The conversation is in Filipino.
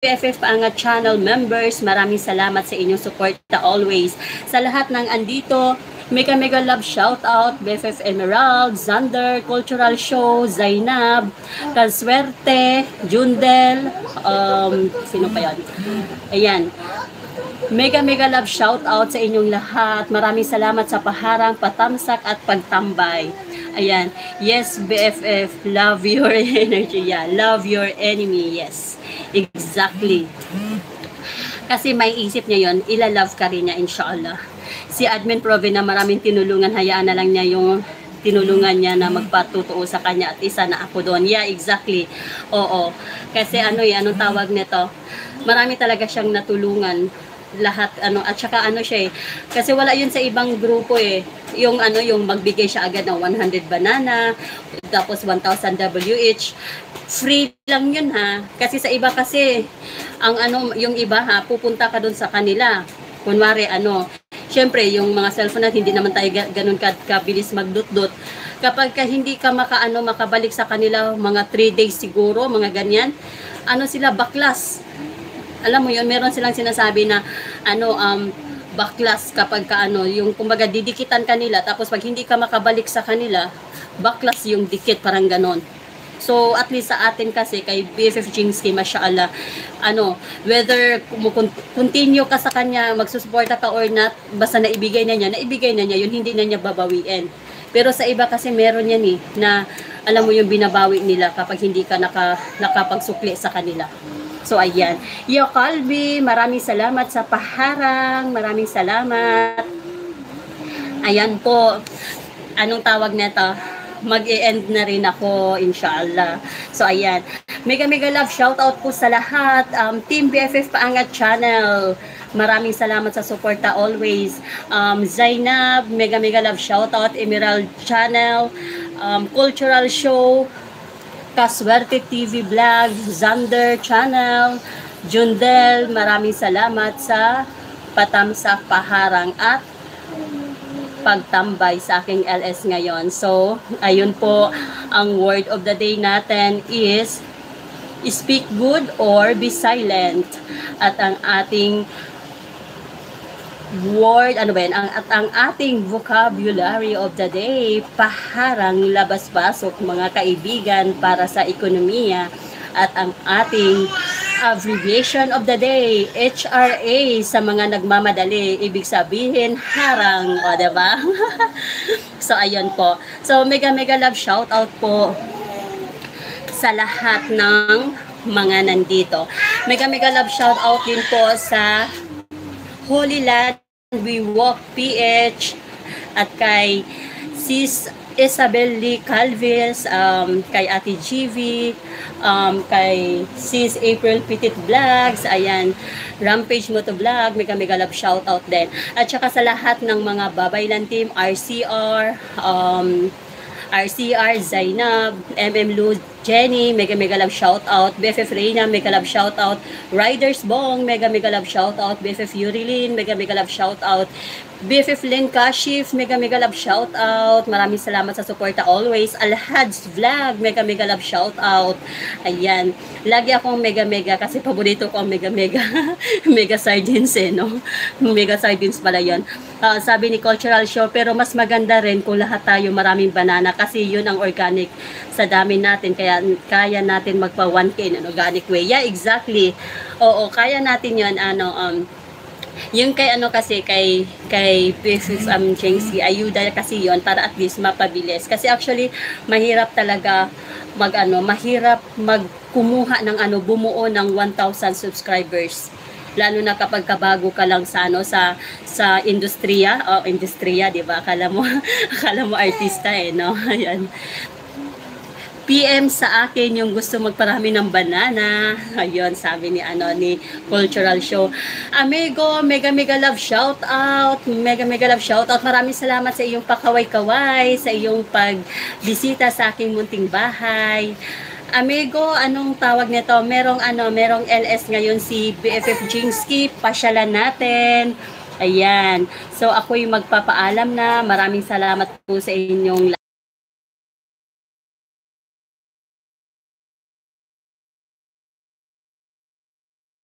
BFF Paangat Channel members, maraming salamat sa inyong suporta always. Sa lahat ng andito, mega love shout out, BFF Emerald, Zander, Cultural Show, Zainab, Kalswerte, Jundel, sino pa yan? Ayan. Mega love shout out sa inyong lahat. Maraming salamat sa paharang, patamsak at pagtambay. Ayan. Yes, BFF, love your energy. Yeah, love your enemy. Yes. Exactly. Kasi may isip niya yon, ilalove ka rin niya, inshallah. Si Admin Proven na maraming tinulungan, hayaan na lang niya yung tinulungan niya na magpatutuo sa kanya at isa na ako doon. Yeah, exactly. Oo. Kasi anong tawag nito? Marami talaga siyang natulungan lahat at saka siya kasi wala yun sa ibang grupo yung magbigay siya agad ng 100 banana tapos 1,000 WH free lang yun kasi sa iba kasi ang yung iba pupunta ka doon sa kanila kunwari syempre yung mga cellphone natin hindi naman tayo ganun kabilis magdut-dut kapag hindi ka makabalik sa kanila mga 3 days siguro mga ganyan sila baklas. Alam mo yun, meron silang sinasabi na backlash kapag yung kumbaga didikitan kanila tapos pag hindi ka makabalik sa kanila, backlash yung dikit parang ganon. So at least sa atin kasi kay BFF Jingsky, mashallah, whether continue ka sa kanya, magsusuporta ka or not, basta naibigay na niya, yun hindi na niya babawiin. Pero sa iba kasi meron yan na alam mo yung binabawi nila kapag hindi ka nakapagsukli sa kanila. So, ayan. Yo, Calvi, maraming salamat sa paharang. Maraming salamat. Ayan po. Anong tawag nito? Mag-e-end na rin ako, inshallah. So, ayan. Mega love shoutout po sa lahat. Team BFF Paangat Channel. Maraming salamat sa suporta always. Zainab, mega love shoutout. Emerald Channel. Cultural Show. Kaswerte TV Vlog, Zander Channel, Jundel, maraming salamat sa patamsak, paharang at pagtambay sa aking LS ngayon. So, ayun po, ang word of the day natin is speak good or be silent. At ang ating word, ang ating vocabulary of the day, paharang, labas-pasok, mga kaibigan para sa ekonomiya. At ang ating abbreviation of the day, HRA, sa mga nagmamadali, ibig sabihin, harang, o diba? So, ayun po. So, mega love shout out po sa lahat ng mga nandito. Mega love shout out din po sa Holy Land We Walk PH at kay Sis Isabel Lee Calvis, kay Ate GV, kay Sis April Petit Vlogs, ayan, Rampage Moto Vlog, mega love shout out din. At saka sa lahat ng mga Babaylan team, RCR, Zainab, Lu, Jenny, mega love shout out. BFF Reina, mega love shout out. Riders Bong, mega love shout out. BFF Yurilin, mega love shout out. BFF Len Kashif, mega love shout out. Maraming salamat sa suporta always. Alhads Vlog, mega love shout out. Ayan, lagi akong mega kasi paborito ko ang mega mega sardines no? Mega sardines pala yun. Sabi ni Cultural Show, pero mas maganda rin kung lahat tayo maraming banana kasi yun ang organic sa dami natin, kaya natin magpa 1K in organic way. Yeah, exactly. Oo, kaya natin yun, yung kay kasi kay Business Jingsky, ayuda kasi yon para at least mapabilis. Kasi actually mahirap talaga mahirap magkumuha ng bumuo ng 1,000 subscribers. Lalo na kapag kabago ka lang sa industriya, di ba? Akala mo artista no? Ayan. PM sa akin yung gusto magparami ng banana. Ayun, sabi ni Cultural Show. Amigo, mega love shout out. Mega love shout out. Maraming salamat sa iyong pakaway-kaway, sa iyong pagbisita sa aking munting bahay. Amigo, anong tawag nito? Merong LS ngayon si BFF Jingsky. Pasyalan natin. Ayan. So ako'y magpapaalam na. Maraming salamat po sa inyong